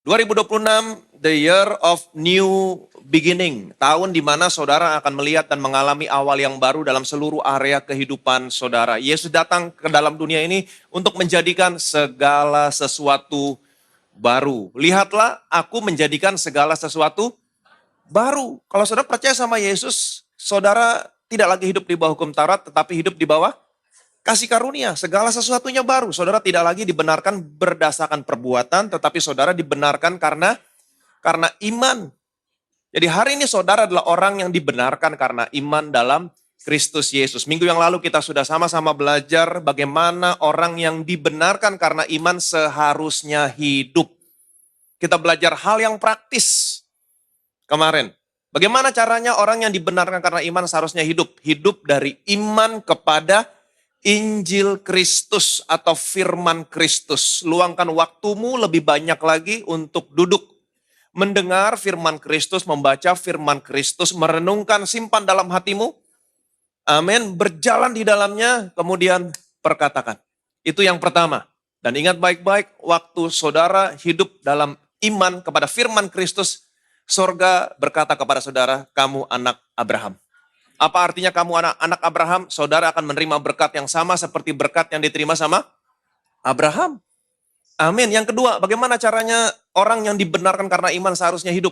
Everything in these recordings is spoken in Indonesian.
2026, the year of new beginning. Tahun di mana saudara akan melihat dan mengalami awal yang baru dalam seluruh area kehidupan saudara. Yesus datang ke dalam dunia ini untuk menjadikan segala sesuatu baru. Lihatlah, aku menjadikan segala sesuatu baru. Kalau saudara percaya sama Yesus, saudara tidak lagi hidup di bawah hukum Taurat, tetapi hidup di bawah kasih karunia, segala sesuatunya baru. Saudara tidak lagi dibenarkan berdasarkan perbuatan, tetapi saudara dibenarkan karena iman. Jadi hari ini saudara adalah orang yang dibenarkan karena iman dalam Kristus Yesus. Minggu yang lalu kita sudah sama-sama belajar bagaimana orang yang dibenarkan karena iman seharusnya hidup. Kita belajar hal yang praktis kemarin. Bagaimana caranya orang yang dibenarkan karena iman seharusnya hidup? Hidup dari iman kepada Injil Kristus atau firman Kristus. Luangkan waktumu lebih banyak lagi untuk duduk, mendengar firman Kristus, membaca firman Kristus, merenungkan, simpan dalam hatimu. Amin. Berjalan di dalamnya, kemudian perkatakan. Itu yang pertama. Dan ingat baik-baik, waktu saudara hidup dalam iman kepada firman Kristus, sorga berkata kepada saudara, kamu anak Abraham. Apa artinya kamu anak Abraham? Saudara akan menerima berkat yang sama seperti berkat yang diterima sama Abraham. Amin. Yang kedua, bagaimana caranya orang yang dibenarkan karena iman seharusnya hidup?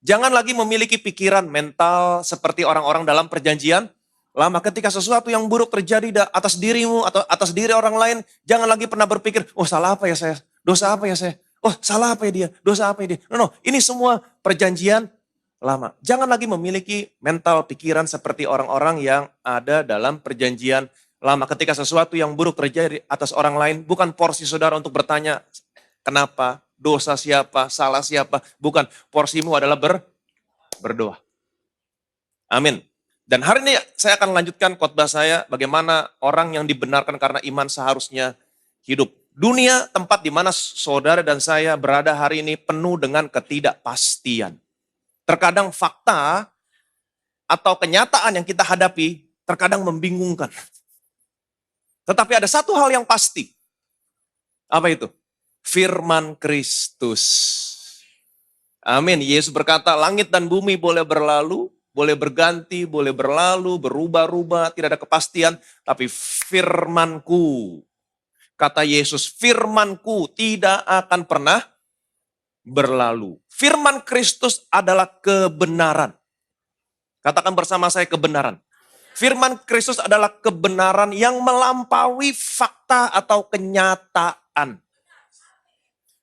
Jangan lagi memiliki pikiran mental seperti orang-orang dalam perjanjian lama. Ketika sesuatu yang buruk terjadi atas dirimu atau atas diri orang lain, jangan lagi pernah berpikir, oh salah apa ya saya? Dosa apa ya saya? Oh salah apa ya dia? Dosa apa ya dia? No, ini semua perjanjian lama. Jangan lagi memiliki mental pikiran seperti orang-orang yang ada dalam perjanjian lama. Ketika sesuatu yang buruk terjadi atas orang lain, bukan porsi saudara untuk bertanya, kenapa, dosa siapa, salah siapa. Bukan, porsimu adalah berdoa. Amin. Dan hari ini saya akan lanjutkan khotbah saya, bagaimana orang yang dibenarkan karena iman seharusnya hidup. Dunia, tempat di mana saudara dan saya berada hari ini penuh dengan ketidakpastian. Terkadang fakta atau kenyataan yang kita hadapi terkadang membingungkan. Tetapi ada satu hal yang pasti. Apa itu? Firman Kristus. Amin. Yesus berkata, langit dan bumi boleh berlalu, boleh berganti, boleh berlalu, berubah-ubah, tidak ada kepastian. Tapi firmanku, kata Yesus, firmanku tidak akan pernah berlalu. Firman Kristus adalah kebenaran. Katakan bersama saya kebenaran. Firman Kristus adalah kebenaran yang melampaui fakta atau kenyataan.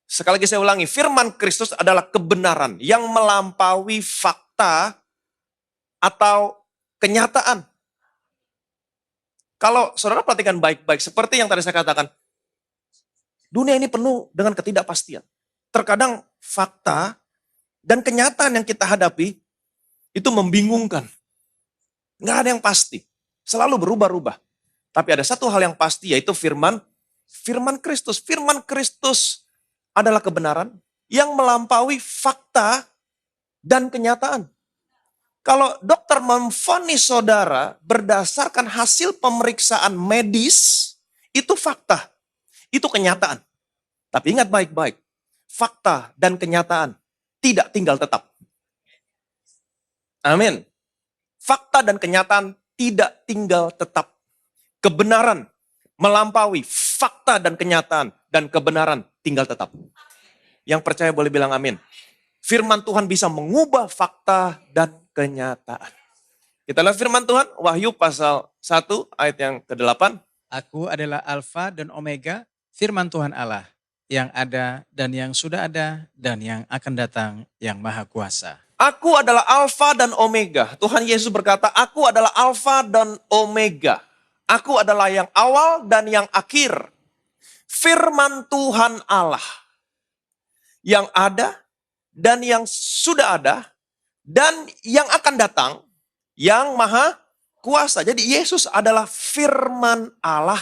Sekali lagi saya ulangi, firman Kristus adalah kebenaran yang melampaui fakta atau kenyataan. Kalau saudara perhatikan baik-baik, seperti yang tadi saya katakan, dunia ini penuh dengan ketidakpastian. Terkadang fakta dan kenyataan yang kita hadapi itu membingungkan. Nggak ada yang pasti. Selalu berubah-ubah. Tapi ada satu hal yang pasti, yaitu firman Kristus. Firman Kristus adalah kebenaran yang melampaui fakta dan kenyataan. Kalau dokter memvonis saudara berdasarkan hasil pemeriksaan medis, itu fakta. Itu kenyataan. Tapi ingat baik-baik. Fakta dan kenyataan tidak tinggal tetap. Amin. Fakta dan kenyataan tidak tinggal tetap. Kebenaran melampaui fakta dan kenyataan, dan kebenaran tinggal tetap. Yang percaya boleh bilang amin. Firman Tuhan bisa mengubah fakta dan kenyataan. Kita lihat firman Tuhan, Wahyu pasal 1 ayat yang ke-8. Aku adalah Alfa dan Omega, firman Tuhan Allah, yang ada dan yang sudah ada dan yang akan datang, yang maha kuasa. Aku adalah Alfa dan Omega. Tuhan Yesus berkata, aku adalah Alfa dan Omega. Aku adalah yang awal dan yang akhir. Firman Tuhan Allah. Yang ada dan yang sudah ada dan yang akan datang, yang maha kuasa. Jadi Yesus adalah firman Allah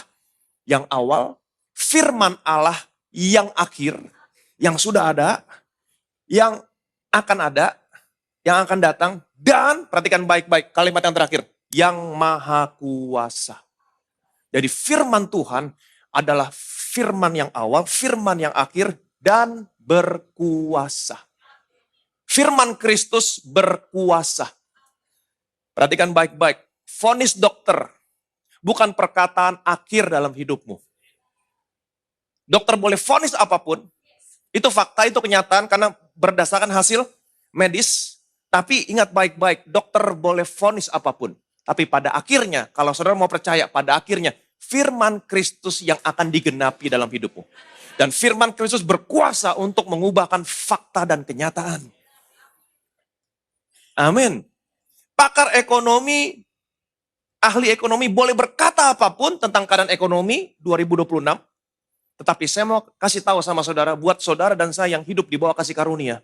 yang awal, firman Allah yang akhir, yang sudah ada, yang akan ada, yang akan datang, dan perhatikan baik-baik kalimat yang terakhir, yang maha kuasa. Jadi firman Tuhan adalah firman yang awal, firman yang akhir, dan berkuasa. Firman Kristus berkuasa. Perhatikan baik-baik. Vonis dokter bukan perkataan akhir dalam hidupmu. Dokter boleh vonis apapun. Itu fakta, itu kenyataan karena berdasarkan hasil medis. Tapi ingat baik-baik, dokter boleh vonis apapun. Tapi pada akhirnya, kalau saudara mau percaya, pada akhirnya firman Kristus yang akan digenapi dalam hidupmu. Dan firman Kristus berkuasa untuk mengubahkan fakta dan kenyataan. Amin. Pakar ekonomi, ahli ekonomi boleh berkata apapun tentang keadaan ekonomi 2026. Tetapi saya mau kasih tahu sama saudara, buat saudara dan saya yang hidup di bawah kasih karunia.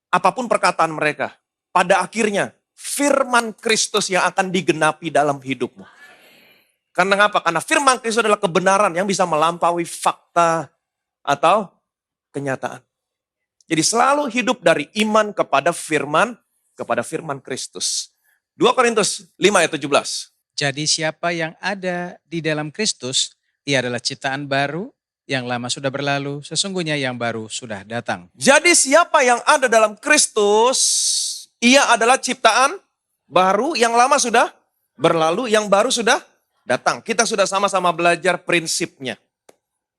Apapun perkataan mereka, pada akhirnya firman Kristus yang akan digenapi dalam hidupmu. Karena apa? Karena firman Kristus adalah kebenaran yang bisa melampaui fakta atau kenyataan. Jadi selalu hidup dari iman kepada firman Kristus. 2 Korintus 5 ayat 17. Jadi siapa yang ada di dalam Kristus, ia adalah ciptaan baru, yang lama sudah berlalu, sesungguhnya yang baru sudah datang. Jadi siapa yang ada dalam Kristus, ia adalah ciptaan baru, yang lama sudah berlalu, yang baru sudah datang. Kita sudah sama-sama belajar prinsipnya.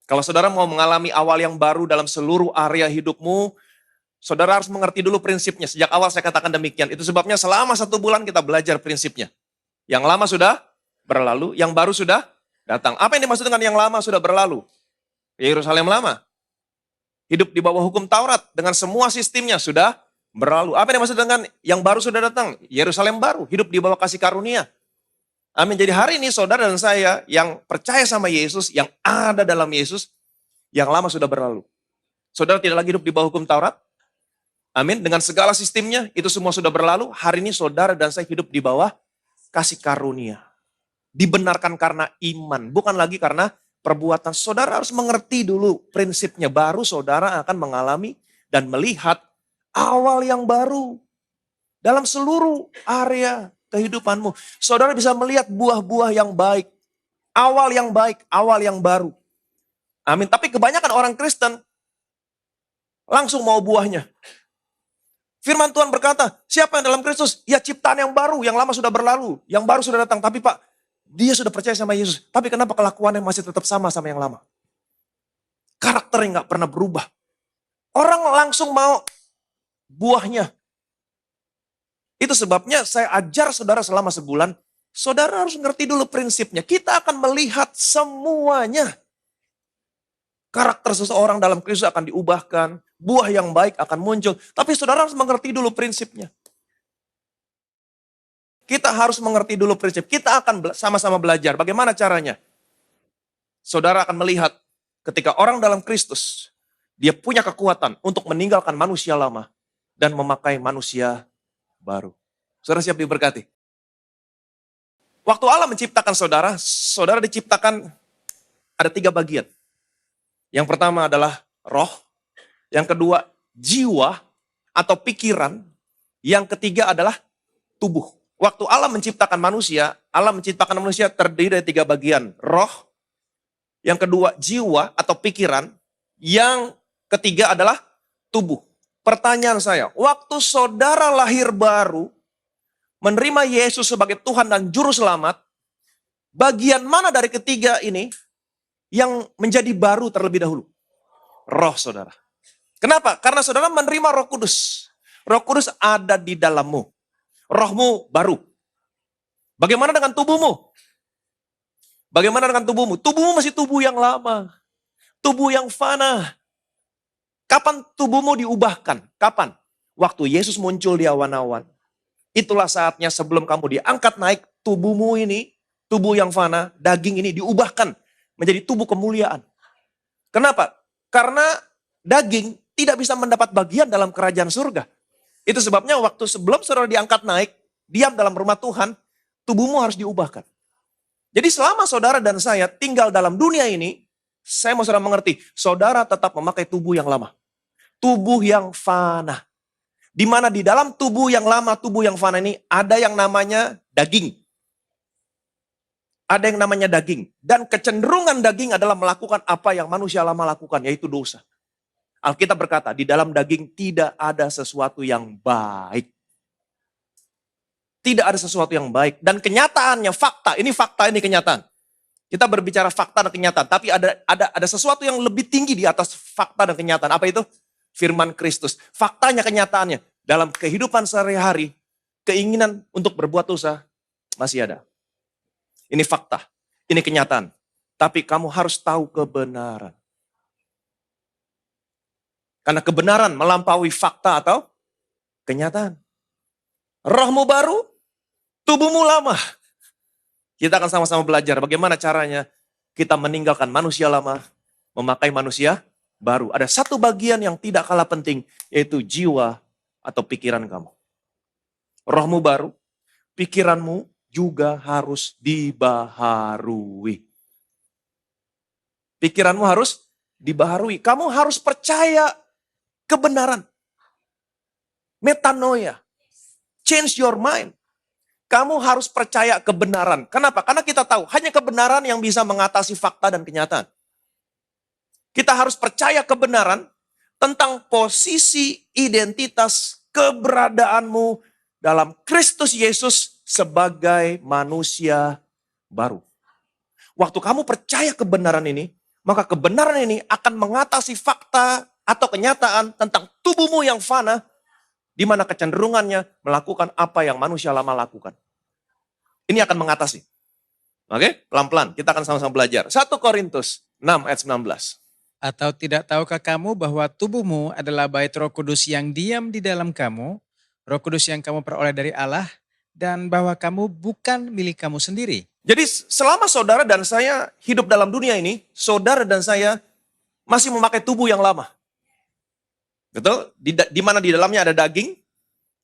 Kalau saudara mau mengalami awal yang baru dalam seluruh area hidupmu, saudara harus mengerti dulu prinsipnya. Sejak awal saya katakan demikian. Itu sebabnya selama 1 bulan kita belajar prinsipnya. Yang lama sudah berlalu, yang baru sudah datang. Apa yang dimaksud dengan yang lama sudah berlalu? Yerusalem lama. Hidup di bawah hukum Taurat dengan semua sistemnya sudah berlalu. Apa yang dimaksud dengan yang baru sudah datang? Yerusalem baru, hidup di bawah kasih karunia. Amin. Jadi hari ini saudara dan saya yang percaya sama Yesus, yang ada dalam Yesus, yang lama sudah berlalu. Saudara tidak lagi hidup di bawah hukum Taurat. Amin. Dengan segala sistemnya, itu semua sudah berlalu. Hari ini saudara dan saya hidup di bawah kasih karunia. Dibenarkan karena iman, bukan lagi karena perbuatan. Saudara harus mengerti dulu prinsipnya, baru saudara akan mengalami dan melihat awal yang baru dalam seluruh area kehidupanmu. Saudara bisa melihat buah-buah yang baik, awal yang baik, awal yang baru. Amin. Tapi kebanyakan orang Kristen langsung mau buahnya. Firman Tuhan berkata, siapa yang dalam Kristus? Ya ciptaan yang baru, yang lama sudah berlalu, yang baru sudah datang. Tapi Pak, dia sudah percaya sama Yesus. Tapi kenapa kelakuannya masih tetap sama yang lama? Karakternya gak pernah berubah. Orang langsung mau buahnya. Itu sebabnya saya ajar saudara selama sebulan. Saudara harus ngerti dulu prinsipnya. Kita akan melihat semuanya. Karakter seseorang dalam Kristus akan diubahkan. Buah yang baik akan muncul. Tapi saudara harus mengerti dulu prinsipnya. Kita harus mengerti dulu prinsip. Kita akan sama-sama belajar. Bagaimana caranya? Saudara akan melihat ketika orang dalam Kristus, dia punya kekuatan untuk meninggalkan manusia lama dan memakai manusia baru. Saudara siap diberkati? Waktu Allah menciptakan saudara, saudara diciptakan ada 3 bagian. Yang pertama adalah roh, yang kedua jiwa atau pikiran, yang ketiga adalah tubuh. Waktu Allah menciptakan manusia terdiri dari 3 bagian. Roh, yang kedua jiwa atau pikiran, yang ketiga adalah tubuh. Pertanyaan saya, waktu saudara lahir baru, menerima Yesus sebagai Tuhan dan Juru Selamat, bagian mana dari ketiga ini yang menjadi baru terlebih dahulu? Roh saudara. Kenapa? Karena saudara menerima Roh Kudus. Roh Kudus ada di dalammu. Rohmu baru. Bagaimana dengan tubuhmu? Bagaimana dengan tubuhmu? Tubuhmu masih tubuh yang lama. Tubuh yang fana. Kapan tubuhmu diubahkan? Kapan? Waktu Yesus muncul di awan-awan. Itulah saatnya sebelum kamu diangkat naik, tubuhmu ini, tubuh yang fana, daging ini diubahkan menjadi tubuh kemuliaan. Kenapa? Karena daging tidak bisa mendapat bagian dalam kerajaan surga. Itu sebabnya waktu sebelum saudara diangkat naik, diam dalam rumah Tuhan, tubuhmu harus diubahkan. Jadi selama saudara dan saya tinggal dalam dunia ini, saya mau saudara mengerti, saudara tetap memakai tubuh yang lama. Tubuh yang fana. Di mana di dalam tubuh yang lama, tubuh yang fana ini ada yang namanya daging. Ada yang namanya daging. Dan kecenderungan daging adalah melakukan apa yang manusia lama lakukan, yaitu dosa. Alkitab berkata, di dalam daging tidak ada sesuatu yang baik. Tidak ada sesuatu yang baik. Dan kenyataannya, fakta, ini kenyataan. Kita berbicara fakta dan kenyataan, tapi ada sesuatu yang lebih tinggi di atas fakta dan kenyataan. Apa itu? Firman Kristus. Faktanya, kenyataannya. Dalam kehidupan sehari-hari, keinginan untuk berbuat dosa masih ada. Ini fakta, ini kenyataan. Tapi kamu harus tahu kebenaran. Karena kebenaran melampaui fakta atau kenyataan. Rohmu baru, tubuhmu lama. Kita akan sama-sama belajar bagaimana caranya kita meninggalkan manusia lama, memakai manusia baru. Ada satu bagian yang tidak kalah penting, yaitu jiwa atau pikiran kamu. Rohmu baru, pikiranmu juga harus dibaharui. Pikiranmu harus dibaharui. Kamu harus percaya kebenaran. Metanoia. Change your mind. Kamu harus percaya kebenaran. Kenapa? Karena kita tahu hanya kebenaran yang bisa mengatasi fakta dan kenyataan. Kita harus percaya kebenaran tentang posisi, identitas, keberadaanmu dalam Kristus Yesus sebagai manusia baru. Waktu kamu percaya kebenaran ini, maka kebenaran ini akan mengatasi fakta atau kenyataan tentang tubuhmu yang fana, di mana kecenderungannya melakukan apa yang manusia lama lakukan. Ini akan mengatasi. Oke, pelan-pelan kita akan sama-sama belajar. 1 Korintus 6 ayat 19. Atau tidak tahukah kamu bahwa tubuhmu adalah bait Roh Kudus yang diam di dalam kamu, Roh Kudus yang kamu peroleh dari Allah, dan bahwa kamu bukan milik kamu sendiri? Jadi selama saudara dan saya hidup dalam dunia ini, saudara dan saya masih memakai tubuh yang lama. Betul? Di mana di dalamnya ada daging,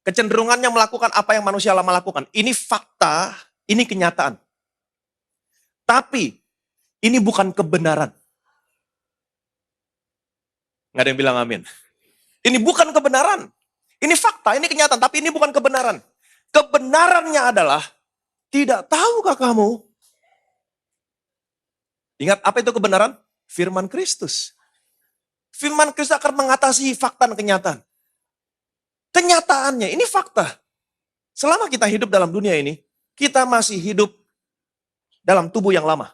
kecenderungannya melakukan apa yang manusia lama lakukan. Ini fakta, ini kenyataan. Tapi ini bukan kebenaran. Nggak ada yang bilang amin. Ini bukan kebenaran. Ini fakta, ini kenyataan, tapi ini bukan kebenaran. Kebenarannya adalah, tidak tahukah kamu? Ingat apa itu kebenaran? Firman Kristus. Firman Kristus akan mengatasi fakta dan kenyataan. Kenyataannya, ini fakta. Selama kita hidup dalam dunia ini, kita masih hidup dalam tubuh yang lama.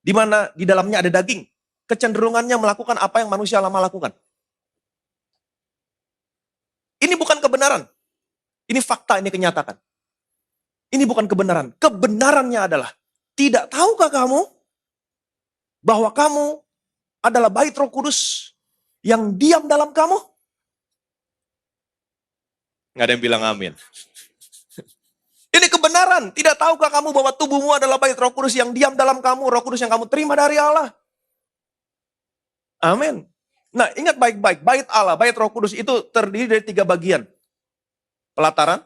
Di mana di dalamnya ada daging. Kecenderungannya melakukan apa yang manusia lama lakukan. Ini bukan kebenaran. Ini fakta, ini kenyataan. Ini bukan kebenaran. Kebenarannya adalah, tidak tahukah kamu bahwa kamu adalah bait Roh Kudus yang diam dalam kamu? Nggak ada yang bilang amin. Ini kebenaran. Tidak tahukah kamu bahwa tubuhmu adalah bait Roh Kudus yang diam dalam kamu, Roh Kudus yang kamu terima dari Allah? Amin. Nah, ingat baik-baik, bait Allah, bait Roh Kudus itu terdiri dari 3 bagian. Pelataran,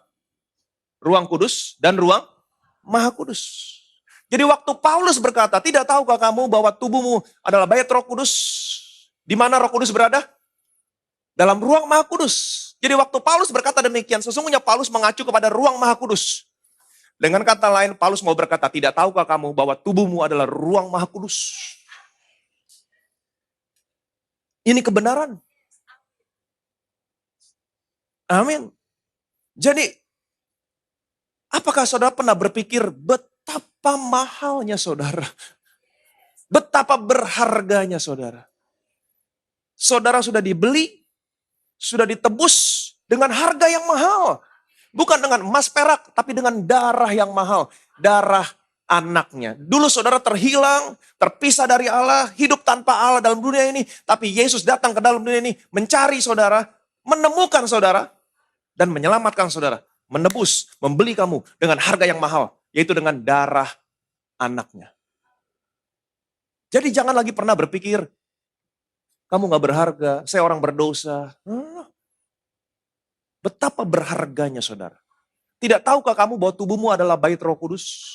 ruang kudus, dan ruang maha kudus. Jadi waktu Paulus berkata, tidak tahukah kamu bahwa tubuhmu adalah bait Roh Kudus? Di mana Roh Kudus berada? Dalam ruang maha kudus. Jadi waktu Paulus berkata demikian, sesungguhnya Paulus mengacu kepada ruang maha kudus. Dengan kata lain, Paulus mau berkata, tidak tahukah kamu bahwa tubuhmu adalah ruang maha kudus? Ini kebenaran. Amin. Jadi, apakah saudara pernah berpikir betapa mahalnya saudara? Betapa berharganya saudara? Saudara sudah dibeli, sudah ditebus dengan harga yang mahal. Bukan dengan emas perak, tapi dengan darah yang mahal. Darah anaknya. Dulu saudara terhilang, terpisah dari Allah, hidup tanpa Allah dalam dunia ini. Tapi Yesus datang ke dalam dunia ini, mencari saudara, menemukan saudara, dan menyelamatkan saudara. Menebus, membeli kamu dengan harga yang mahal, yaitu dengan darah anaknya. Jadi jangan lagi pernah berpikir, kamu gak berharga, saya orang berdosa. Betapa berharganya saudara. Tidak tahukah kamu bahwa tubuhmu adalah bait Roh Kudus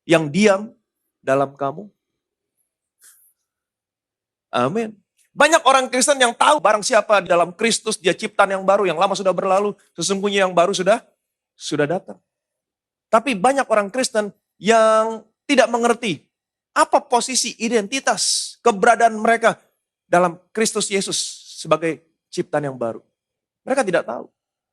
yang diam dalam kamu? Amin. Banyak orang Kristen yang tahu barang siapa di dalam Kristus, dia ciptaan yang baru, yang lama sudah berlalu, sesungguhnya yang baru sudah datang. Tapi banyak orang Kristen yang tidak mengerti apa posisi, identitas, keberadaan mereka dalam Kristus Yesus sebagai ciptaan yang baru. Mereka tidak tahu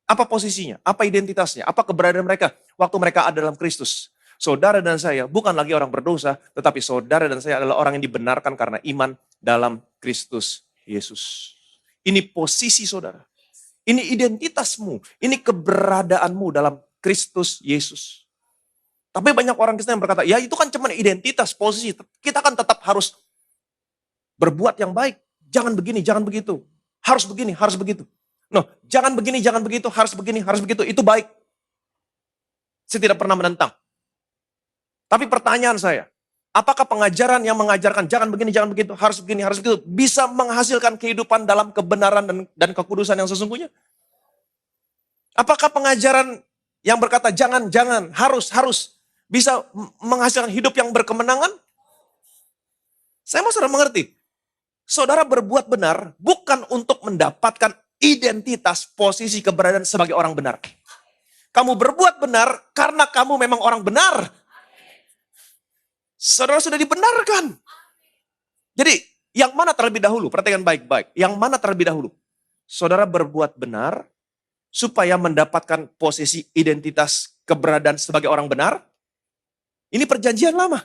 apa posisinya, apa identitasnya, apa keberadaan mereka waktu mereka ada dalam Kristus. Saudara dan saya bukan lagi orang berdosa, tetapi saudara dan saya adalah orang yang dibenarkan karena iman dalam Kristus Yesus. Ini posisi saudara. Ini identitasmu, ini keberadaanmu dalam Kristus Yesus. Tapi banyak orang Kristen yang berkata, ya itu kan cuma identitas, posisi. Kita kan tetap harus berbuat yang baik. Jangan begini, jangan begitu. Harus begini, harus begitu. No, jangan begini, jangan begitu, harus begini, harus begitu. Itu baik. Saya tidak pernah menentang. Tapi pertanyaan saya, apakah pengajaran yang mengajarkan jangan begini, jangan begitu, harus begini, harus begitu, bisa menghasilkan kehidupan dalam kebenaran dan kekudusan yang sesungguhnya? Apakah pengajaran yang berkata jangan, jangan, harus, harus, bisa menghasilkan hidup yang berkemenangan? Saya mau saudara mengerti. Saudara berbuat benar bukan untuk mendapatkan identitas, posisi, keberadaan sebagai orang benar. Kamu berbuat benar karena kamu memang orang benar. Saudara sudah dibenarkan. Jadi, yang mana terlebih dahulu? Perhatikan baik-baik. Yang mana terlebih dahulu? Saudara berbuat benar supaya mendapatkan posisi identitas keberadaan sebagai orang benar. Ini perjanjian lama.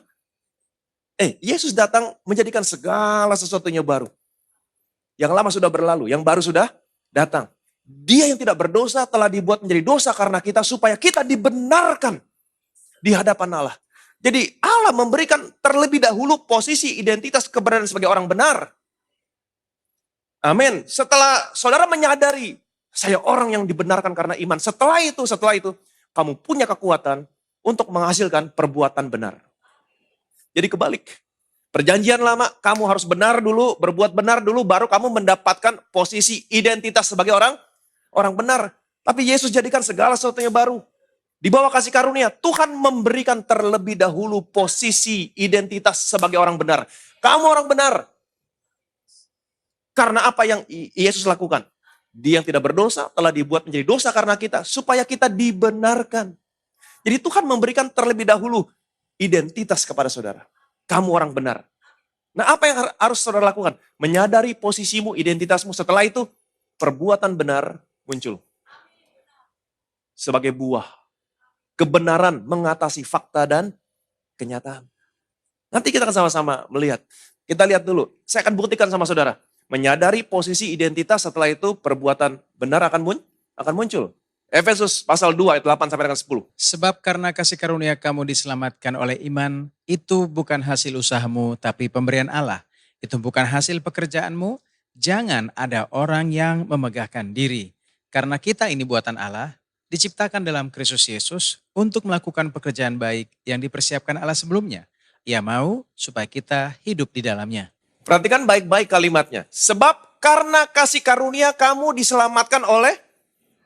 Yesus datang menjadikan segala sesuatunya baru. Yang lama sudah berlalu, yang baru sudah datang. Dia yang tidak berdosa telah dibuat menjadi dosa karena kita supaya kita dibenarkan di hadapan Allah. Jadi Allah memberikan terlebih dahulu posisi identitas keberadaan sebagai orang benar. Amin. Setelah saudara menyadari saya orang yang dibenarkan karena iman. Setelah itu kamu punya kekuatan untuk menghasilkan perbuatan benar. Jadi kebalik. Perjanjian lama, kamu harus benar dulu, berbuat benar dulu, baru kamu mendapatkan posisi identitas sebagai orang benar. Tapi Yesus jadikan segala sesuatunya baru. Di bawah kasih karunia, Tuhan memberikan terlebih dahulu posisi identitas sebagai orang benar. Kamu orang benar. Karena apa yang Yesus lakukan? Dia yang tidak berdosa telah dibuat menjadi dosa karena kita, supaya kita dibenarkan. Jadi Tuhan memberikan terlebih dahulu identitas kepada saudara. Kamu orang benar. Nah, apa yang harus saudara lakukan? Menyadari posisimu, identitasmu. Setelah itu, perbuatan benar muncul. Sebagai buah. Kebenaran mengatasi fakta dan kenyataan. Nanti kita akan sama-sama melihat. Kita lihat dulu. Saya akan buktikan sama saudara. Menyadari posisi identitas, setelah itu perbuatan benar akan muncul. Efesus pasal 2 ayat 8 sampai dengan 10. Sebab karena kasih karunia kamu diselamatkan oleh iman, itu bukan hasil usahamu, tapi pemberian Allah. Itu bukan hasil pekerjaanmu, jangan ada orang yang memegahkan diri. Karena kita ini buatan Allah, diciptakan dalam Kristus Yesus untuk melakukan pekerjaan baik yang dipersiapkan Allah sebelumnya. Ia mau supaya kita hidup di dalamnya. Perhatikan baik-baik kalimatnya. Sebab karena kasih karunia kamu diselamatkan oleh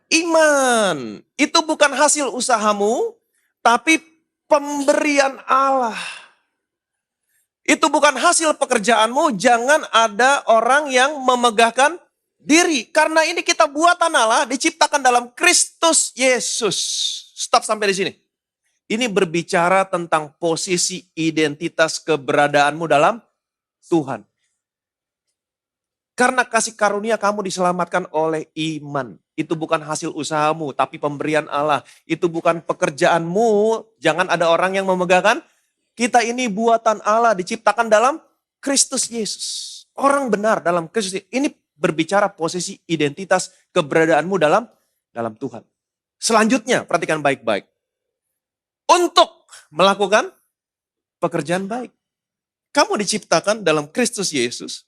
iman. Itu bukan hasil usahamu, tapi pemberian Allah. Itu bukan hasil pekerjaanmu, jangan ada orang yang memegahkan diri. Karena ini kita buatan Allah, diciptakan dalam Kristus Yesus. Stop sampai di sini. Ini berbicara tentang posisi identitas keberadaanmu dalam Tuhan. Karena kasih karunia kamu diselamatkan oleh iman. Itu bukan hasil usahamu, tapi pemberian Allah. Itu bukan pekerjaanmu, jangan ada orang yang memegahkan. Kita ini buatan Allah, diciptakan dalam Kristus Yesus. Orang benar dalam Kristus Yesus. Ini berbicara posisi identitas keberadaanmu dalam Tuhan. Selanjutnya, perhatikan baik-baik. Untuk melakukan pekerjaan baik. Kamu diciptakan dalam Kristus Yesus.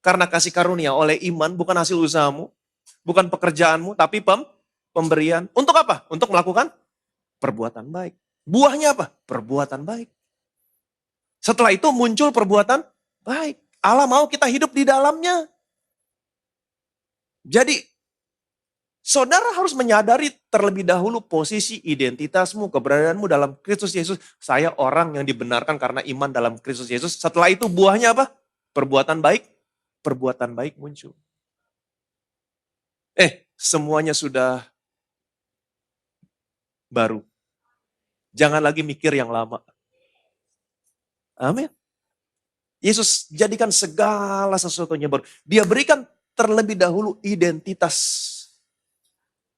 Karena kasih karunia oleh iman, bukan hasil usahamu, bukan pekerjaanmu, tapi pemberian. Untuk apa? Untuk melakukan perbuatan baik. Buahnya apa? Perbuatan baik. Setelah itu muncul perbuatan baik. Allah mau kita hidup di dalamnya. Jadi, saudara harus menyadari terlebih dahulu posisi identitasmu, keberadaanmu dalam Kristus Yesus. Saya orang yang dibenarkan karena iman dalam Kristus Yesus. Setelah itu buahnya apa? Perbuatan baik. Perbuatan baik muncul. Semuanya sudah baru. Jangan lagi mikir yang lama. Amin. Yesus jadikan segala sesuatunya baru. Dia berikan terlebih dahulu identitas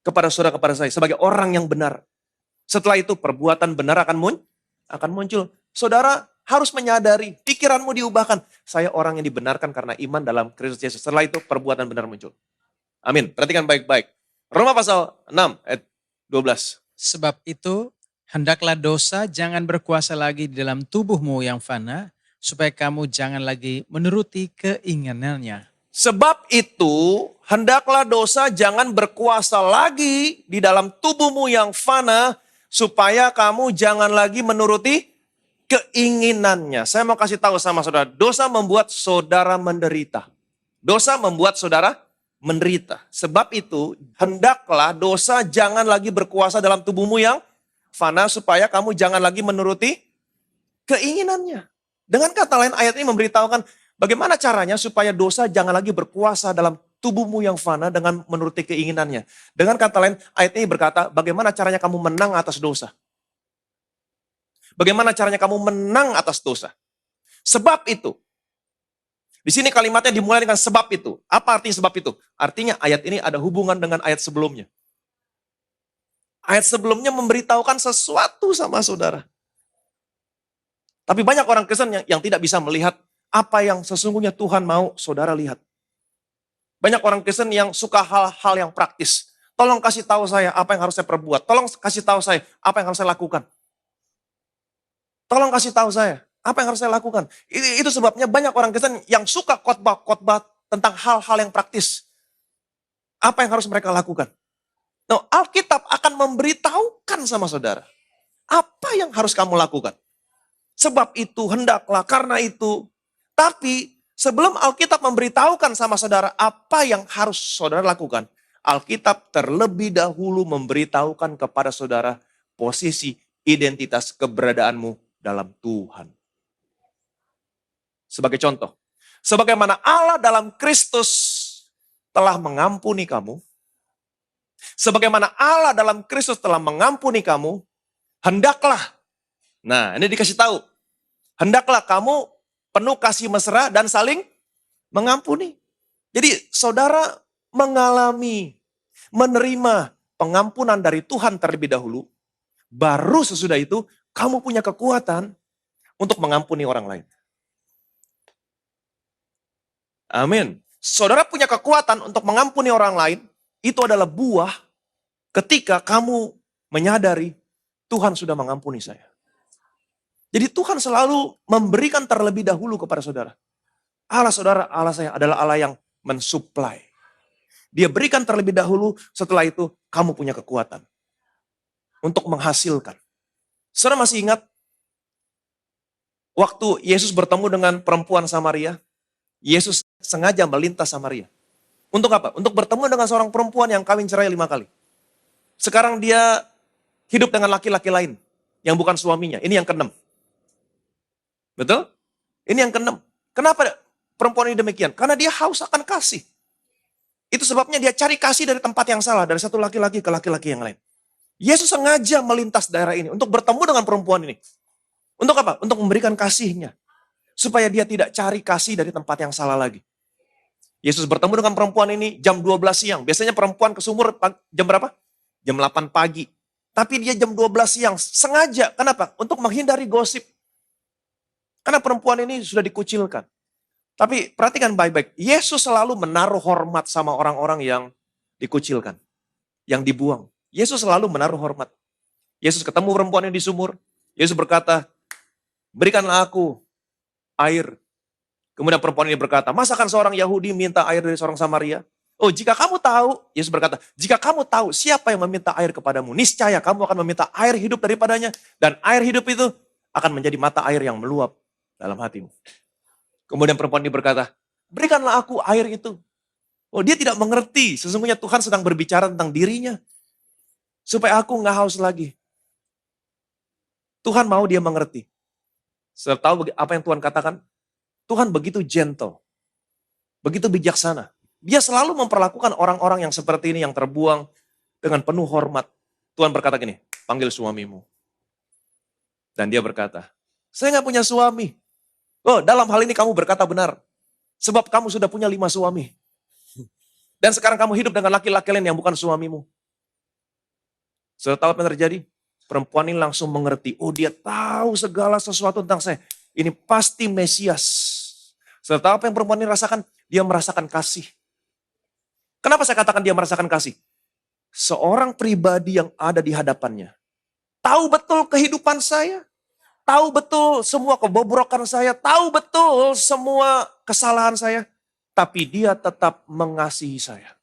kepada saudara, kepada saya sebagai orang yang benar. Setelah itu perbuatan benar akan muncul. Saudara harus menyadari, pikiranmu diubahkan. Saya orang yang dibenarkan karena iman dalam Kristus Yesus. Setelah itu perbuatan benar muncul. Amin. Perhatikan baik-baik. Roma pasal 6 ayat 12. Sebab itu, hendaklah dosa jangan berkuasa lagi di dalam tubuhmu yang fana, supaya kamu jangan lagi menuruti keinginannya. Sebab itu, hendaklah dosa jangan berkuasa lagi di dalam tubuhmu yang fana, supaya kamu jangan lagi menuruti keinginannya. Saya mau kasih tahu sama saudara, dosa membuat saudara menderita. Dosa membuat saudara menderita. Sebab itu, hendaklah dosa jangan lagi berkuasa dalam tubuhmu yang fana, supaya kamu jangan lagi menuruti keinginannya. Dengan kata lain, ayat ini memberitahukan bagaimana caranya supaya dosa jangan lagi berkuasa dalam tubuhmu yang fana dengan menuruti keinginannya. Dengan kata lain, ayat ini berkata, bagaimana caranya kamu menang atas dosa? Bagaimana caranya kamu menang atas dosa? Sebab itu. Di sini kalimatnya dimulai dengan sebab itu. Apa artinya sebab itu? Artinya ayat ini ada hubungan dengan ayat sebelumnya. Ayat sebelumnya memberitahukan sesuatu sama saudara. Tapi banyak orang Kristen yang tidak bisa melihat apa yang sesungguhnya Tuhan mau saudara lihat. Banyak orang Kristen yang suka hal-hal yang praktis. Tolong kasih tahu saya apa yang harus saya perbuat. Tolong kasih tahu saya apa yang harus saya lakukan. Tolong kasih tahu saya apa yang harus saya lakukan. Itu sebabnya banyak orang Kristen yang suka khotbah tentang hal-hal yang praktis. Apa yang harus mereka lakukan. Nah, Alkitab akan memberitahukan sama saudara. Apa yang harus kamu lakukan. Sebab itu, hendaklah, karena itu. Tapi sebelum Alkitab memberitahukan sama saudara apa yang harus saudara lakukan, Alkitab terlebih dahulu memberitahukan kepada saudara posisi, identitas, keberadaanmu dalam Tuhan. Sebagai contoh, sebagaimana Allah dalam Kristus telah mengampuni kamu, sebagaimana Allah dalam Kristus telah mengampuni kamu, hendaklah, nah ini dikasih tahu, hendaklah kamu penuh kasih mesra dan saling mengampuni. Jadi saudara mengalami, menerima pengampunan dari Tuhan terlebih dahulu. Baru sesudah itu kamu punya kekuatan untuk mengampuni orang lain. Amin. Saudara punya kekuatan untuk mengampuni orang lain. Itu adalah buah ketika kamu menyadari Tuhan sudah mengampuni saya. Jadi Tuhan selalu memberikan terlebih dahulu kepada saudara. Allah saudara, Allah saya adalah Allah yang mensuplai. Dia berikan terlebih dahulu, setelah itu kamu punya kekuatan untuk menghasilkan. Saudara masih ingat waktu Yesus bertemu dengan perempuan Samaria? Yesus sengaja melintas Samaria. Untuk apa? Untuk bertemu dengan seorang perempuan yang kawin cerai 5 kali. Sekarang dia hidup dengan laki-laki lain yang bukan suaminya. Ini yang ke-6. Betul? Ini yang ke-6. Kenapa perempuan ini demikian? Karena dia haus akan kasih. Itu sebabnya dia cari kasih dari tempat yang salah. Dari satu laki-laki ke laki-laki yang lain. Yesus sengaja melintas daerah ini untuk bertemu dengan perempuan ini. Untuk apa? Untuk memberikan kasihnya. Supaya dia tidak cari kasih dari tempat yang salah lagi. Yesus bertemu dengan perempuan ini jam 12 siang. Biasanya perempuan ke sumur jam berapa? Jam 8 pagi. Tapi dia jam 12 siang. Sengaja. Kenapa? Untuk menghindari gosip. Karena perempuan ini sudah dikucilkan. Tapi perhatikan baik-baik. Yesus selalu menaruh hormat sama orang-orang yang dikucilkan. Yang dibuang. Yesus selalu menaruh hormat. Yesus ketemu perempuan ini di sumur. Yesus berkata, berikanlah aku air. Kemudian perempuan ini berkata, masakan seorang Yahudi minta air dari seorang Samaria? Oh, jika kamu tahu, Yesus berkata, jika kamu tahu siapa yang meminta air kepadamu, niscaya kamu akan meminta air hidup daripadanya. Dan air hidup itu akan menjadi mata air yang meluap dalam hatimu. Kemudian perempuan ini berkata, berikanlah aku air itu. Oh, dia tidak mengerti. Sesungguhnya Tuhan sedang berbicara tentang dirinya. Supaya aku nggak haus lagi. Tuhan mau dia mengerti. Saudara tahu apa yang Tuhan katakan? Tuhan begitu gentle. Begitu bijaksana. Dia selalu memperlakukan orang-orang yang seperti ini, yang terbuang dengan penuh hormat. Tuhan berkata gini, panggil suamimu. Dan dia berkata, saya nggak punya suami. Oh, dalam hal ini kamu berkata benar. Sebab kamu sudah punya 5 suami. Dan sekarang kamu hidup dengan laki-laki lain yang bukan suamimu. Sudah tahu apa yang terjadi? Perempuan ini langsung mengerti. Oh, dia tahu segala sesuatu tentang saya. Ini pasti Mesias. Sudah tahu apa yang perempuan ini rasakan? Dia merasakan kasih. Kenapa saya katakan dia merasakan kasih? Seorang pribadi yang ada di hadapannya. Tahu betul kehidupan saya. Tahu betul semua kebobrokan saya. Tahu betul semua kesalahan saya. Tapi dia tetap mengasihi saya.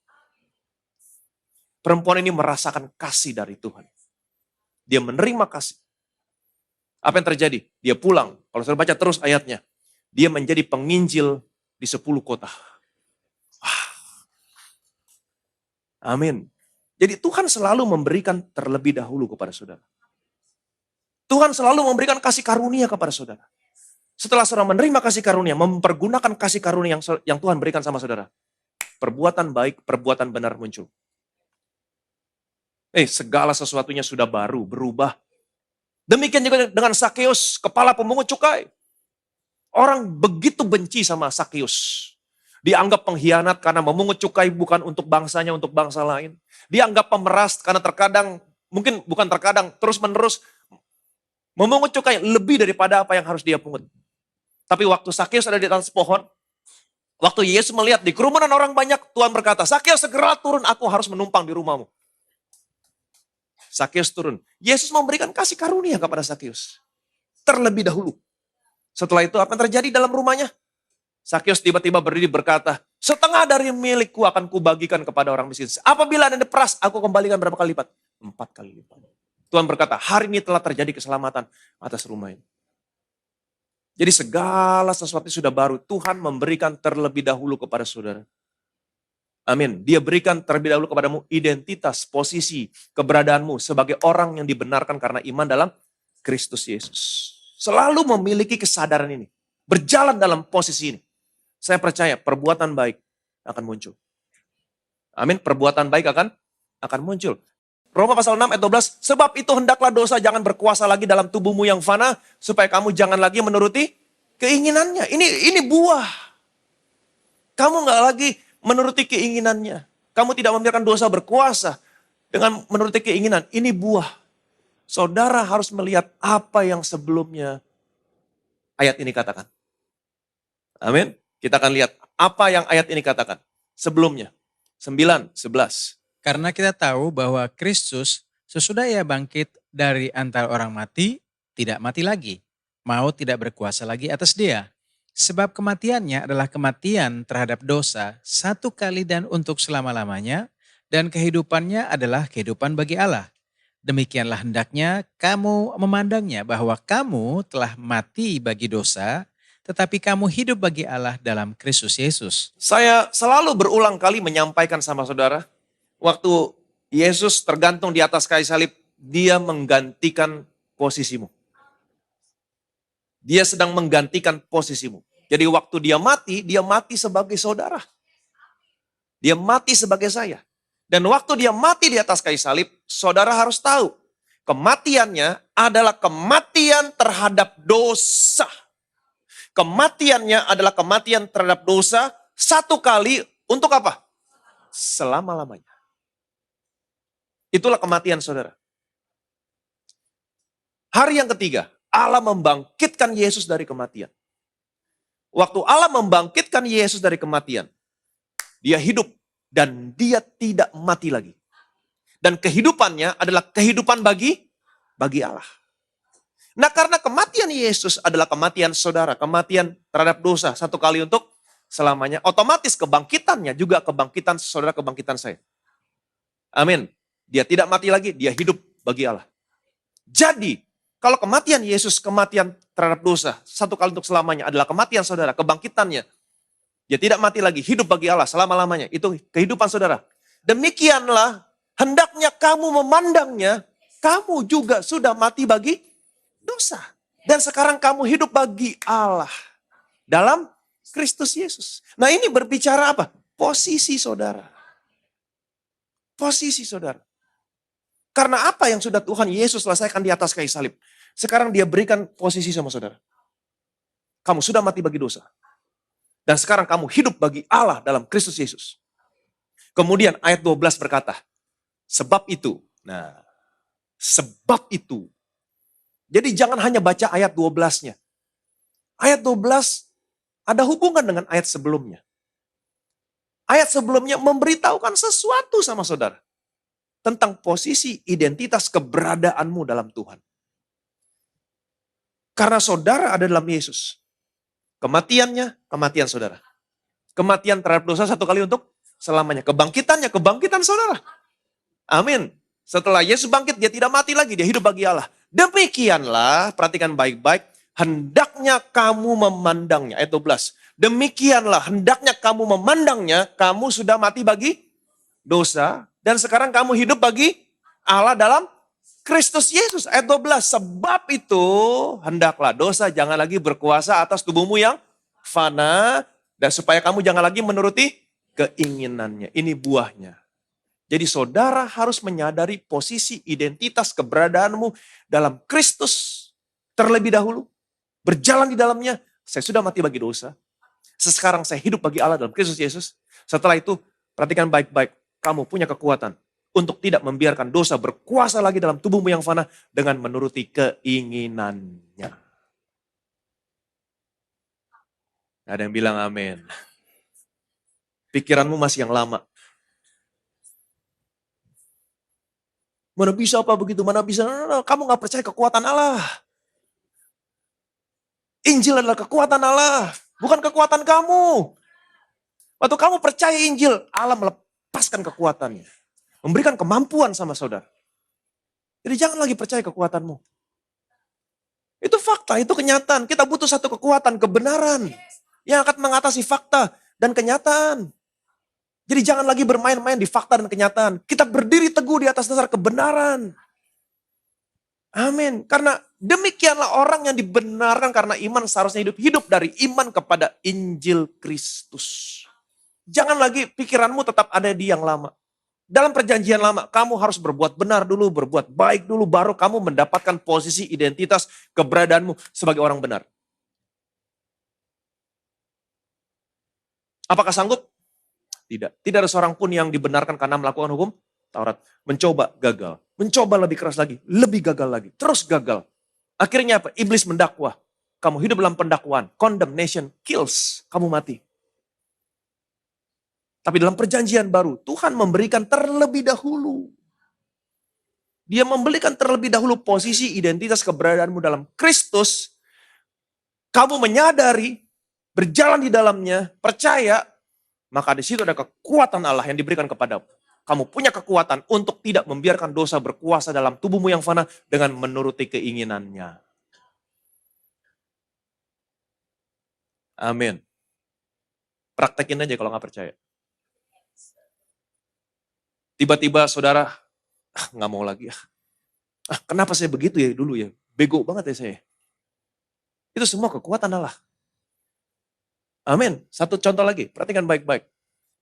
Perempuan ini merasakan kasih dari Tuhan. Dia menerima kasih. Apa yang terjadi? Dia pulang. Kalau saya baca terus ayatnya. Dia menjadi penginjil di 10 kota. Wah. Amin. Jadi Tuhan selalu memberikan terlebih dahulu kepada saudara. Tuhan selalu memberikan kasih karunia kepada saudara. Setelah saudara menerima kasih karunia, mempergunakan kasih karunia yang Tuhan berikan sama saudara. Perbuatan baik, perbuatan benar muncul. Segala sesuatunya sudah baru, berubah. Demikian juga dengan Sakeus, kepala pemungut cukai. Orang begitu benci sama Sakeus. Dianggap pengkhianat karena memungut cukai bukan untuk bangsanya, untuk bangsa lain. Dianggap pemeras karena terkadang, mungkin bukan terkadang, terus-menerus memungut cukai lebih daripada apa yang harus dia pungut. Tapi waktu Sakeus ada di atas pohon, waktu Yesus melihat di kerumunan orang banyak, Tuhan berkata, Sakeus segera turun, aku harus menumpang di rumahmu. Sakeus turun. Yesus memberikan kasih karunia kepada Sakeus. Terlebih dahulu. Setelah itu apa yang terjadi dalam rumahnya? Sakeus tiba-tiba berdiri berkata, setengah dari milikku akan kubagikan kepada orang miskin. Apabila ada peras, aku kembalikan berapa kali lipat? 4 kali lipat. Tuhan berkata, hari ini telah terjadi keselamatan atas rumah ini. Jadi segala sesuatu sudah baru. Tuhan memberikan terlebih dahulu kepada saudara. Amin. Dia berikan terlebih dahulu kepadamu identitas, posisi, keberadaanmu sebagai orang yang dibenarkan karena iman dalam Kristus Yesus. Selalu memiliki kesadaran ini. Berjalan dalam posisi ini. Saya percaya perbuatan baik akan muncul. Amin. Perbuatan baik akan muncul. Roma pasal 6 ayat 12. Sebab itu hendaklah dosa jangan berkuasa lagi dalam tubuhmu yang fana. Supaya kamu jangan lagi menuruti keinginannya. Ini buah. Kamu gak lagi menuruti keinginannya. Kamu tidak membiarkan dosa berkuasa dengan menuruti keinginan. Ini buah. Saudara harus melihat apa yang sebelumnya ayat ini katakan. Amin. Kita akan lihat apa yang ayat ini katakan. Sebelumnya. 9, 11. Karena kita tahu bahwa Kristus sesudah ia bangkit dari antara orang mati, tidak mati lagi. Maut tidak berkuasa lagi atas dia. Sebab kematiannya adalah kematian terhadap dosa satu kali dan untuk selama-lamanya, dan kehidupannya adalah kehidupan bagi Allah. Demikianlah hendaknya kamu memandangnya bahwa kamu telah mati bagi dosa, tetapi kamu hidup bagi Allah dalam Kristus Yesus. Saya selalu berulang kali menyampaikan sama saudara, waktu Yesus tergantung di atas kayu salib, dia menggantikan posisimu. Dia sedang menggantikan posisimu. Jadi waktu dia mati sebagai saudara. Dia mati sebagai saya. Dan waktu dia mati di atas kayu salib, saudara harus tahu, kematiannya adalah kematian terhadap dosa. Kematiannya adalah kematian terhadap dosa satu kali untuk apa? Selama-lamanya. Itulah kematian saudara. Hari yang ketiga, Allah membangkitkan Yesus dari kematian. Waktu Allah membangkitkan Yesus dari kematian, dia hidup dan dia tidak mati lagi. Dan kehidupannya adalah kehidupan bagi Allah. Nah, karena kematian Yesus adalah kematian saudara, kematian terhadap dosa satu kali untuk selamanya, otomatis kebangkitannya juga kebangkitan saudara, kebangkitan saya. Amin. Dia tidak mati lagi, dia hidup bagi Allah. Jadi, kalau kematian Yesus, kematian terhadap dosa, satu kali untuk selamanya adalah kematian saudara, kebangkitannya. Dia tidak mati lagi, hidup bagi Allah selama-lamanya. Itu kehidupan saudara. Demikianlah, hendaknya kamu memandangnya, kamu juga sudah mati bagi dosa. Dan sekarang kamu hidup bagi Allah. Dalam Kristus Yesus. Nah, ini berbicara apa? Posisi saudara. Posisi saudara. Karena apa yang sudah Tuhan Yesus selesaikan di atas kayu salib. Sekarang dia berikan posisi sama saudara. Kamu sudah mati bagi dosa. Dan sekarang kamu hidup bagi Allah dalam Kristus Yesus. Kemudian ayat 12 berkata, sebab itu. Nah, sebab itu. Jadi jangan hanya baca ayat 12-nya. Ayat 12 ada hubungan dengan ayat sebelumnya. Ayat sebelumnya memberitahukan sesuatu sama saudara. Tentang posisi, identitas, keberadaanmu dalam Tuhan. Karena saudara ada dalam Yesus. Kematiannya, kematian saudara. Kematian terhadap dosa satu kali untuk selamanya. Kebangkitannya, kebangkitan saudara. Amin. Setelah Yesus bangkit, dia tidak mati lagi, dia hidup bagi Allah. Demikianlah, perhatikan baik-baik, hendaknya kamu memandangnya. Ayat 12. Demikianlah, hendaknya kamu memandangnya, kamu sudah mati bagi dosa, dan sekarang kamu hidup bagi Allah dalam Kristus Yesus. Ayat 12. Sebab itu, hendaklah dosa jangan lagi berkuasa atas tubuhmu yang fana, dan supaya kamu jangan lagi menuruti keinginannya. Ini buahnya. Jadi saudara harus menyadari posisi, identitas, keberadaanmu dalam Kristus terlebih dahulu. Berjalan di dalamnya, saya sudah mati bagi dosa. Sekarang saya hidup bagi Allah dalam Kristus Yesus. Setelah itu, perhatikan baik-baik. Kamu punya kekuatan untuk tidak membiarkan dosa berkuasa lagi dalam tubuhmu yang fana dengan menuruti keinginannya. Ada yang bilang amin. Pikiranmu masih yang lama. Mana bisa apa begitu, mana bisa. Kamu gak percaya kekuatan Allah. Injil adalah kekuatan Allah, bukan kekuatan kamu. Waktu kamu percaya Injil, Allah melepaskan kekuatannya. Memberikan kemampuan sama saudara. Jadi jangan lagi percaya kekuatanmu. Itu fakta, itu kenyataan. Kita butuh satu kekuatan, kebenaran. Yang akan mengatasi fakta dan kenyataan. Jadi jangan lagi bermain-main di fakta dan kenyataan. Kita berdiri teguh di atas dasar kebenaran. Amin. Karena demikianlah orang yang dibenarkan karena iman seharusnya hidup dari iman kepada Injil Kristus. Jangan lagi pikiranmu tetap ada di yang lama. Dalam perjanjian lama, kamu harus berbuat benar dulu, berbuat baik dulu, baru kamu mendapatkan posisi, identitas, keberadaanmu sebagai orang benar. Apakah sanggup? Tidak. Tidak ada seorang pun yang dibenarkan karena melakukan hukum Taurat. Mencoba, gagal. Mencoba lebih keras lagi, lebih gagal lagi. Terus gagal. Akhirnya apa? Iblis mendakwa. Kamu hidup dalam pendakwaan. Condemnation kills. Kamu mati. Tapi dalam perjanjian baru, Tuhan memberikan terlebih dahulu. Dia memberikan terlebih dahulu posisi, identitas, keberadaanmu dalam Kristus. Kamu menyadari, berjalan di dalamnya, percaya, maka di situ ada kekuatan Allah yang diberikan kepadamu. Kamu punya kekuatan untuk tidak membiarkan dosa berkuasa dalam tubuhmu yang fana dengan menuruti keinginannya. Amin. Praktekin aja kalau nggak percaya. Tiba-tiba saudara, nggak mau lagi ya. Kenapa saya begitu ya dulu ya? Bego banget ya saya. Itu semua kekuatan Allah. Amin. Satu contoh lagi, perhatikan baik-baik.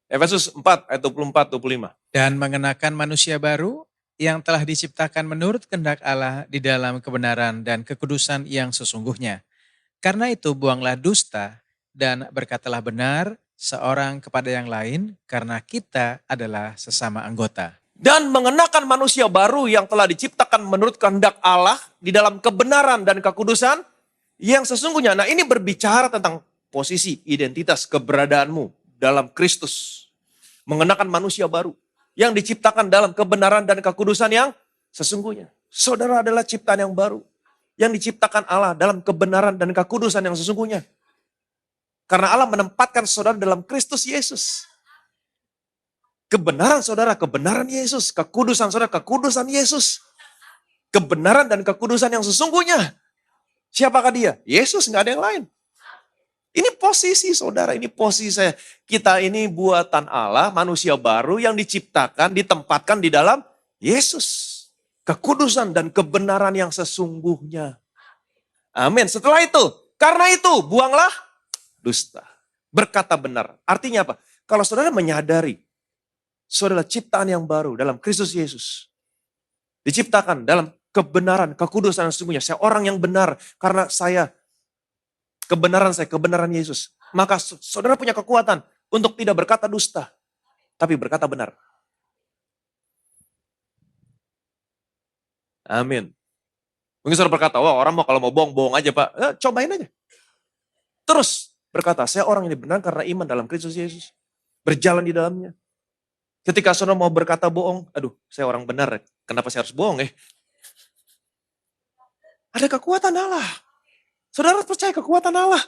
Efesus 4 ayat 24-25. Dan mengenakan manusia baru yang telah diciptakan menurut kehendak Allah di dalam kebenaran dan kekudusan yang sesungguhnya. Karena itu buanglah dusta dan berkatalah benar seorang kepada yang lain karena kita adalah sesama anggota. Dan mengenakan manusia baru yang telah diciptakan menurut kehendak Allah di dalam kebenaran dan kekudusan yang sesungguhnya. Nah ini berbicara tentang posisi, identitas, keberadaanmu dalam Kristus. Mengenakan manusia baru yang diciptakan dalam kebenaran dan kekudusan yang sesungguhnya. Saudara adalah ciptaan yang baru yang diciptakan Allah dalam kebenaran dan kekudusan yang sesungguhnya. Karena Allah menempatkan saudara dalam Kristus Yesus. Kebenaran saudara, kebenaran Yesus. Kekudusan saudara, kekudusan Yesus. Kebenaran dan kekudusan yang sesungguhnya. Siapakah dia? Yesus, nggak ada yang lain. Ini posisi saudara, ini posisi saya. Kita ini buatan Allah, manusia baru yang diciptakan, ditempatkan di dalam Yesus. Kekudusan dan kebenaran yang sesungguhnya. Amin. Setelah itu, karena itu buanglah dusta. Berkata benar. Artinya apa? Kalau saudara menyadari, saudara ciptaan yang baru dalam Kristus Yesus. Diciptakan dalam kebenaran, kekudusan yang sesungguhnya. Saya orang yang benar karena kebenaran Yesus. Maka saudara punya kekuatan untuk tidak berkata dusta. tapi berkata benar. Amin. Mungkin saudara berkata, wah orang kalau mau bohong, bohong aja Pak. Cobain aja. Terus berkata, saya orang ini benar karena iman dalam Kristus Yesus. Berjalan di dalamnya. Ketika saudara mau berkata bohong, aduh saya orang benar, kenapa saya harus bohong ya? Ada kekuatan Allah. Saudara percaya kekuatan Allah.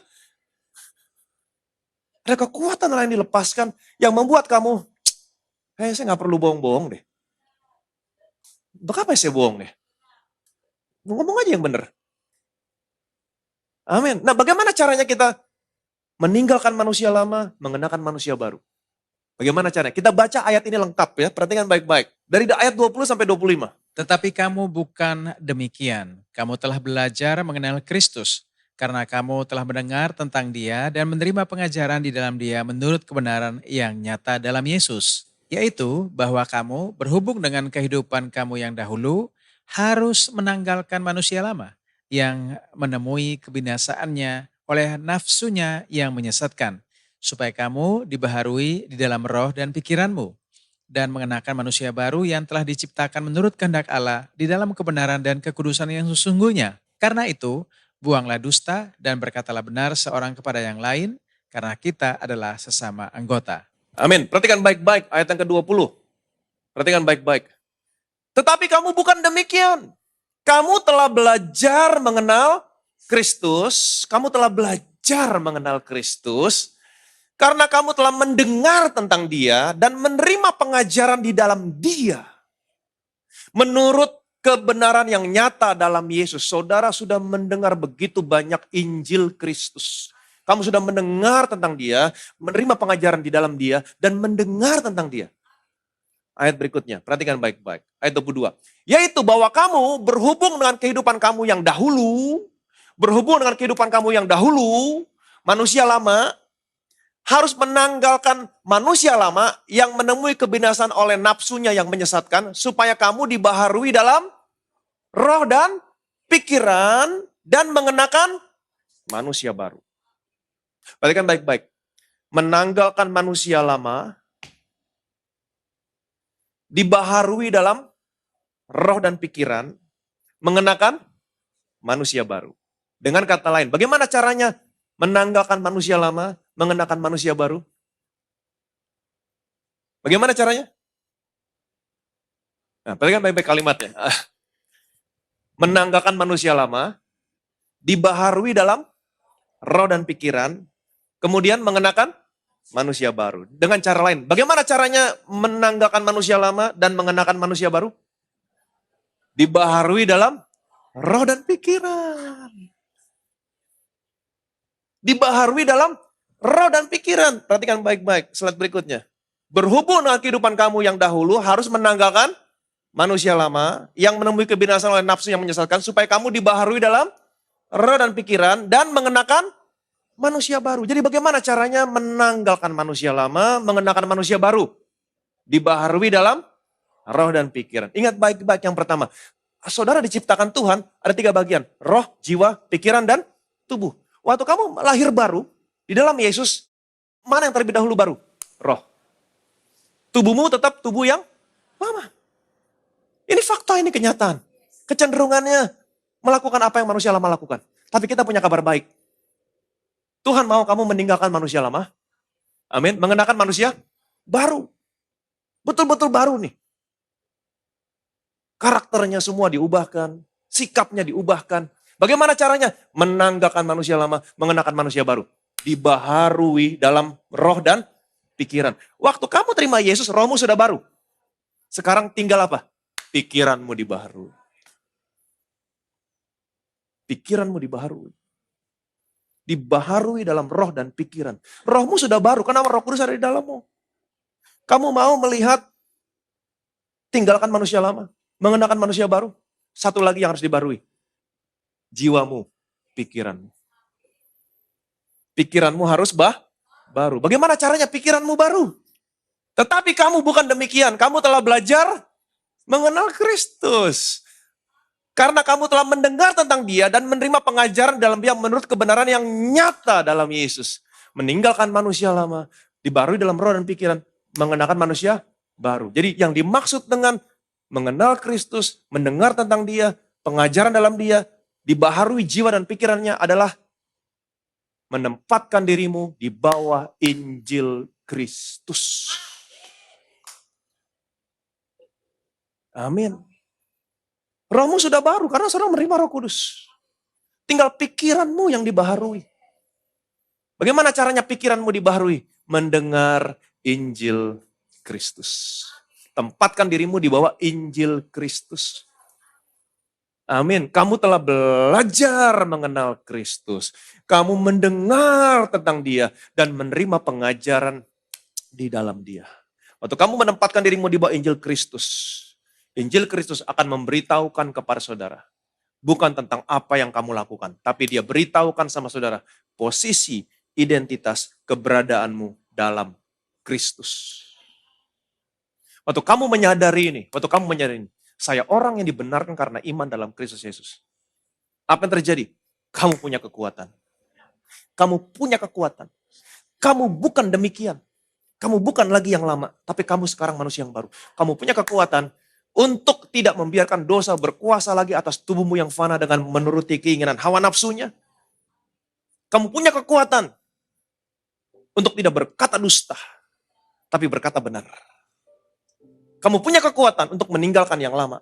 Ada kekuatan Allah yang dilepaskan, yang membuat kamu, saya nggak perlu bohong-bohong deh. Kenapa saya bohong deh? Ngomong aja yang benar. Amin. Nah bagaimana caranya kita meninggalkan manusia lama, mengenakan manusia baru? Bagaimana caranya? Kita baca ayat ini lengkap ya, perhatikan baik-baik. Dari ayat 20 sampai 25. Tetapi kamu bukan demikian. Kamu telah belajar mengenal Kristus, karena kamu telah mendengar tentang Dia dan menerima pengajaran di dalam Dia menurut kebenaran yang nyata dalam Yesus. Yaitu bahwa kamu berhubung dengan kehidupan kamu yang dahulu, harus menanggalkan manusia lama yang menemui kebinasaannya oleh nafsunya yang menyesatkan, supaya kamu dibaharui di dalam roh dan pikiranmu, dan mengenakan manusia baru yang telah diciptakan menurut kehendak Allah di dalam kebenaran dan kekudusan yang sesungguhnya. Karena itu, buanglah dusta dan berkatalah benar seorang kepada yang lain, karena kita adalah sesama anggota. Amin. Perhatikan baik-baik ayat yang ke-20. Perhatikan baik-baik. Tetapi kamu bukan demikian. Kamu telah belajar mengenal Kristus. Kamu telah belajar mengenal Kristus. Karena kamu telah mendengar tentang Dia dan menerima pengajaran di dalam Dia. Menurut kebenaran yang nyata dalam Yesus. Saudara sudah mendengar begitu banyak Injil Kristus. Kamu sudah mendengar tentang Dia, menerima pengajaran di dalam Dia, dan mendengar tentang Dia. Ayat berikutnya, perhatikan baik-baik. Ayat 22. Yaitu bahwa kamu berhubung dengan kehidupan kamu yang dahulu, manusia lama, harus menanggalkan manusia lama yang menemui kebinasan oleh nafsunya yang menyesatkan, supaya kamu dibaharui dalam roh dan pikiran, dan mengenakan manusia baru. Perhatikan baik-baik. Menanggalkan manusia lama, dibaharui dalam roh dan pikiran, mengenakan manusia baru. Dengan kata lain, bagaimana caranya menanggalkan manusia lama, mengenakan manusia baru? Bagaimana caranya? Nah, perhatikan baik-baik kalimatnya. Menanggalkan manusia lama, dibaharui dalam roh dan pikiran, kemudian mengenakan manusia baru. Dengan cara lain, bagaimana caranya menanggalkan manusia lama dan mengenakan manusia baru? Dibaharui dalam roh dan pikiran. Dibaharui dalam roh dan pikiran. Perhatikan baik-baik, slide berikutnya. Berhubung dengan kehidupan kamu yang dahulu, harus menanggalkan manusia lama yang menemui kebinasan oleh nafsu yang menyesatkan, supaya kamu dibaharui dalam roh dan pikiran dan mengenakan manusia baru. Jadi bagaimana caranya menanggalkan manusia lama, mengenakan manusia baru? Dibaharui dalam roh dan pikiran. Ingat baik-baik yang pertama. Saudara diciptakan Tuhan, ada 3 bagian. Roh, jiwa, pikiran, dan tubuh. Waktu kamu lahir baru, di dalam Yesus, mana yang terlebih dahulu baru? Roh. Tubuhmu tetap tubuh yang lama. Ini fakta, ini kenyataan. Kecenderungannya melakukan apa yang manusia lama lakukan. Tapi kita punya kabar baik. Tuhan mau kamu meninggalkan manusia lama. Amin. Mengenakan manusia baru. Betul-betul baru nih. Karakternya semua diubahkan. Sikapnya diubahkan. Bagaimana caranya? Menanggalkan manusia lama, mengenakan manusia baru. Dibaharui dalam roh dan pikiran. Waktu kamu terima Yesus, rohmu sudah baru. Sekarang tinggal apa? Pikiranmu dibaharui. Pikiranmu dibaharui. Dibaharui dalam roh dan pikiran. Rohmu sudah baru, karena Roh Kudus ada di dalammu. Kamu mau melihat, tinggalkan manusia lama, mengenakan manusia baru. Satu lagi yang harus dibaharui. Jiwamu, pikiranmu. Pikiranmu harus baru. Bagaimana caranya pikiranmu baru? Tetapi kamu bukan demikian. Kamu telah belajar mengenal Kristus. Karena kamu telah mendengar tentang Dia dan menerima pengajaran dalam Dia menurut kebenaran yang nyata dalam Yesus. Meninggalkan manusia lama, dibaharui dalam roh dan pikiran, mengenakan manusia baru. Jadi yang dimaksud dengan mengenal Kristus, mendengar tentang Dia, pengajaran dalam Dia, dibaharui jiwa dan pikirannya adalah menempatkan dirimu di bawah Injil Kristus. Amin. Rohmu sudah baru karena saudara menerima Roh Kudus. Tinggal pikiranmu yang dibaharui. Bagaimana caranya pikiranmu dibaharui? Mendengar Injil Kristus. Tempatkan dirimu di bawah Injil Kristus. Amin. Kamu telah belajar mengenal Kristus. Kamu mendengar tentang Dia dan menerima pengajaran di dalam Dia. Waktu kamu menempatkan dirimu di bawah Injil Kristus, Injil Kristus akan memberitahukan kepada saudara. Bukan tentang apa yang kamu lakukan, tapi Dia beritahukan sama saudara posisi, identitas, keberadaanmu dalam Kristus. Waktu kamu menyadari ini, saya orang yang dibenarkan karena iman dalam Kristus Yesus. Apa yang terjadi? Kamu punya kekuatan. Kamu punya kekuatan. Kamu bukan demikian. Kamu bukan lagi yang lama, tapi kamu sekarang manusia yang baru. Kamu punya kekuatan untuk tidak membiarkan dosa berkuasa lagi atas tubuhmu yang fana dengan menuruti keinginan hawa nafsunya. Kamu punya kekuatan untuk tidak berkata dusta, tapi berkata benar. Kamu punya kekuatan untuk meninggalkan yang lama.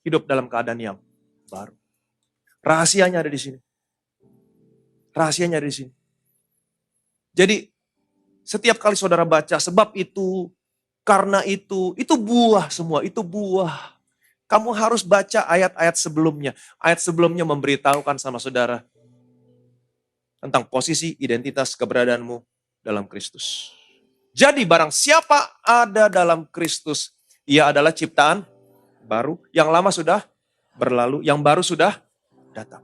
Hidup dalam keadaan yang baru. Rahasianya ada di sini. Rahasianya ada di sini. Jadi, setiap kali saudara baca, sebab itu, karena itu buah semua, itu buah. Kamu harus baca ayat-ayat sebelumnya. Ayat sebelumnya memberitahukan sama saudara tentang posisi, identitas, keberadaanmu dalam Kristus. Jadi barang siapa ada dalam Kristus, ia adalah ciptaan baru. Yang lama sudah berlalu, yang baru sudah datang.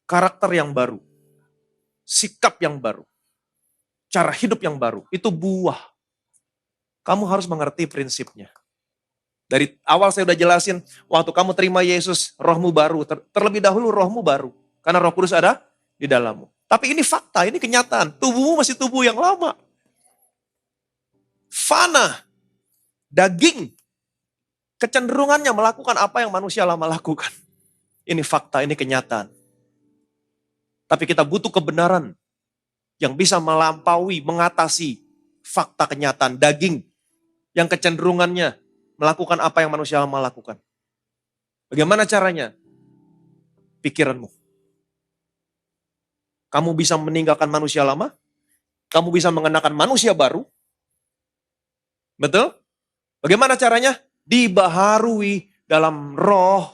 Karakter yang baru, sikap yang baru, cara hidup yang baru, itu buah. Kamu harus mengerti prinsipnya. Dari awal saya udah jelasin, waktu kamu terima Yesus, rohmu baru. Terlebih dahulu rohmu baru. Karena Roh Kudus ada di dalammu. Tapi ini fakta, ini kenyataan. Tubuhmu masih tubuh yang lama. Fana, daging, kecenderungannya melakukan apa yang manusia lama lakukan. Ini fakta, ini kenyataan. Tapi kita butuh kebenaran yang bisa melampaui, mengatasi fakta kenyataan daging yang kecenderungannya melakukan apa yang manusia lama lakukan. Bagaimana caranya? Pikiranmu. Kamu bisa meninggalkan manusia lama, kamu bisa mengenakan manusia baru. Betul? Bagaimana caranya? Dibaharui dalam roh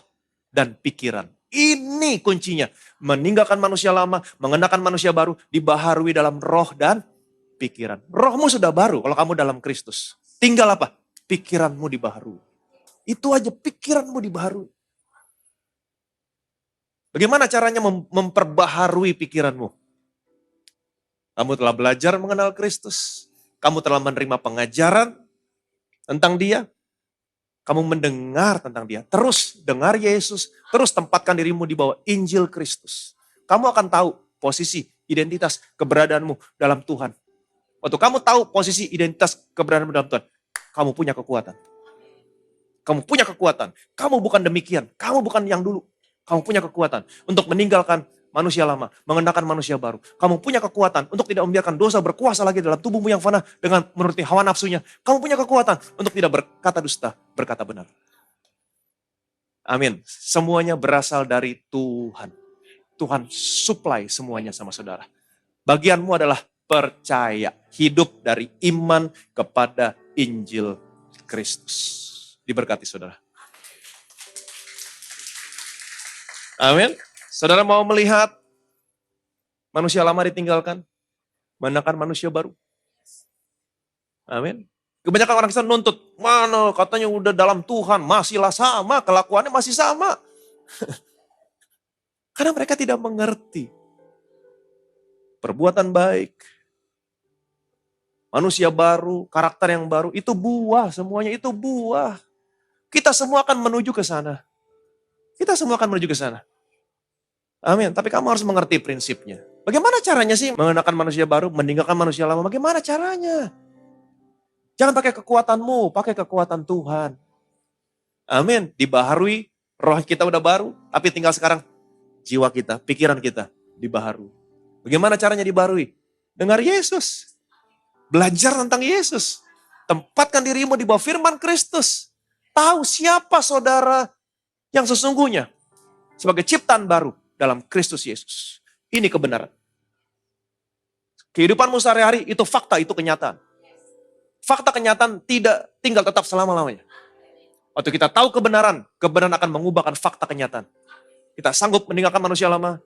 dan pikiran. Ini kuncinya. Meninggalkan manusia lama, mengenakan manusia baru, dibaharui dalam roh dan pikiran. Rohmu sudah baru kalau kamu dalam Kristus. Tinggal apa? Pikiranmu dibaharui. Itu aja, pikiranmu dibaharui. Bagaimana caranya memperbaharui pikiranmu? Kamu telah belajar mengenal Kristus. Kamu telah menerima pengajaran tentang Dia. Kamu mendengar tentang Dia. Terus dengar Yesus. Terus tempatkan dirimu di bawah Injil Kristus. Kamu akan tahu posisi, identitas, keberadaanmu dalam Tuhan. Waktu kamu tahu posisi, identitas, keberadaanmu dalam Tuhan, kamu punya kekuatan. Kamu punya kekuatan. Kamu bukan demikian. Kamu bukan yang dulu. Kamu punya kekuatan untuk meninggalkan manusia lama, mengenakan manusia baru. Kamu punya kekuatan untuk tidak membiarkan dosa berkuasa lagi dalam tubuhmu yang fana dengan menuruti hawa nafsunya. Kamu punya kekuatan untuk tidak berkata dusta, berkata benar. Amin. Semuanya berasal dari Tuhan. Tuhan supply semuanya sama saudara. Bagianmu adalah percaya, hidup dari iman kepada Injil Kristus. Diberkati saudara. Amin. Saudara mau melihat manusia lama ditinggalkan, menekan manusia baru? Amin. Kebanyakan orang Kristen nuntut, mana katanya udah dalam Tuhan, masihlah sama, kelakuannya masih sama. Karena mereka tidak mengerti. Perbuatan baik, manusia baru, karakter yang baru, itu buah, semuanya itu buah. Kita semua akan menuju ke sana. Kita semua akan menuju ke sana. Amin. Tapi kamu harus mengerti prinsipnya. Bagaimana caranya sih mengenakan manusia baru, meninggalkan manusia lama? Bagaimana caranya? Jangan pakai kekuatanmu, pakai kekuatan Tuhan. Amin. Dibaharui, roh kita udah baru, tapi tinggal sekarang jiwa kita, pikiran kita dibaharui. Bagaimana caranya dibaharui? Dengar Yesus. Belajar tentang Yesus. Tempatkan dirimu di bawah firman Kristus. Tahu siapa saudara yang sesungguhnya sebagai ciptaan baru dalam Kristus Yesus. Ini kebenaran. Kehidupanmu sehari-hari itu fakta, itu kenyataan. Fakta kenyataan tidak tinggal tetap selama-lamanya. Waktu kita tahu kebenaran, kebenaran akan mengubahkan fakta kenyataan. Kita sanggup meninggalkan manusia lama,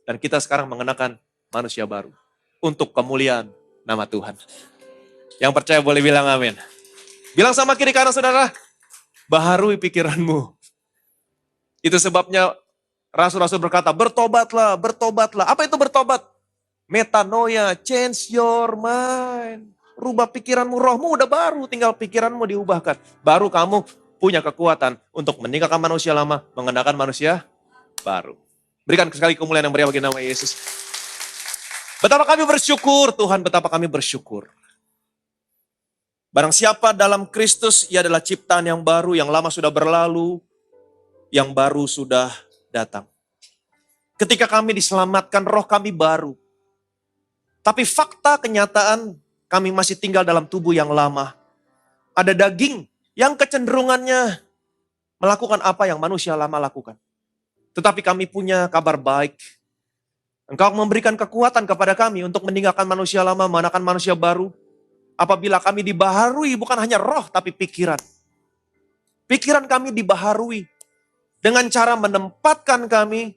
dan kita sekarang mengenakan manusia baru. Untuk kemuliaan nama Tuhan. Yang percaya boleh bilang amin. Bilang sama kiri kanan saudara, baharui pikiranmu. Itu sebabnya rasul-rasul berkata, bertobatlah, bertobatlah. Apa itu bertobat? Metanoia, change your mind. Rubah pikiranmu, rohmu udah baru, tinggal pikiranmu diubahkan. Baru kamu punya kekuatan untuk meninggalkan manusia lama, mengenakan manusia baru. Berikan sekali kemuliaan yang meriah bagi nama Yesus. Betapa kami bersyukur, Tuhan, betapa kami bersyukur. Barang siapa dalam Kristus, ia adalah ciptaan yang baru, yang lama sudah berlalu, yang baru sudah datang. Ketika kami diselamatkan, roh kami baru. Tapi fakta kenyataan, kami masih tinggal dalam tubuh yang lama. Ada daging yang kecenderungannya melakukan apa yang manusia lama lakukan. Tetapi kami punya kabar baik. Engkau memberikan kekuatan kepada kami untuk meninggalkan manusia lama, mengenakan manusia baru. Apabila kami dibaharui bukan hanya roh tapi pikiran. Pikiran kami dibaharui dengan cara menempatkan kami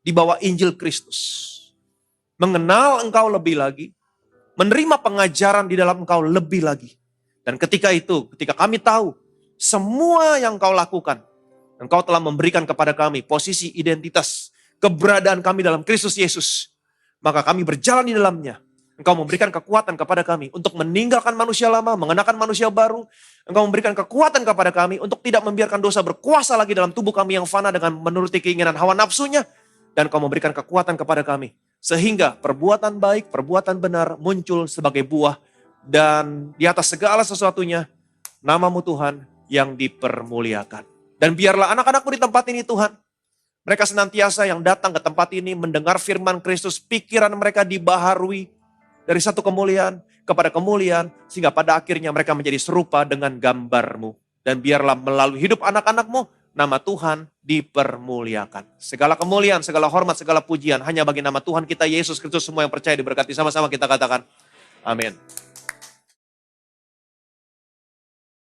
di bawah Injil Kristus. Mengenal Engkau lebih lagi, menerima pengajaran di dalam Engkau lebih lagi. Dan ketika itu, ketika kami tahu semua yang Engkau lakukan, Engkau telah memberikan kepada kami posisi identitas, keberadaan kami dalam Kristus Yesus. Maka kami berjalan di dalamnya. Engkau memberikan kekuatan kepada kami untuk meninggalkan manusia lama, mengenakan manusia baru. Engkau memberikan kekuatan kepada kami untuk tidak membiarkan dosa berkuasa lagi dalam tubuh kami yang fana dengan menuruti keinginan hawa nafsunya. Dan Engkau memberikan kekuatan kepada kami. Sehingga perbuatan baik, perbuatan benar muncul sebagai buah. Dan di atas segala sesuatunya, nama-Mu Tuhan yang dipermuliakan. Dan biarlah anak-anak-Mu di tempat ini Tuhan. Mereka senantiasa yang datang ke tempat ini mendengar firman Kristus. Pikiran mereka dibaharui dari satu kemuliaan kepada kemuliaan. Sehingga pada akhirnya mereka menjadi serupa dengan gambar-Mu. Dan biarlah melalui hidup anak-anak-Mu, nama Tuhan dipermuliakan. Segala kemuliaan, segala hormat, segala pujian hanya bagi nama Tuhan kita Yesus Kristus. Semua yang percaya diberkati, sama-sama kita katakan amin.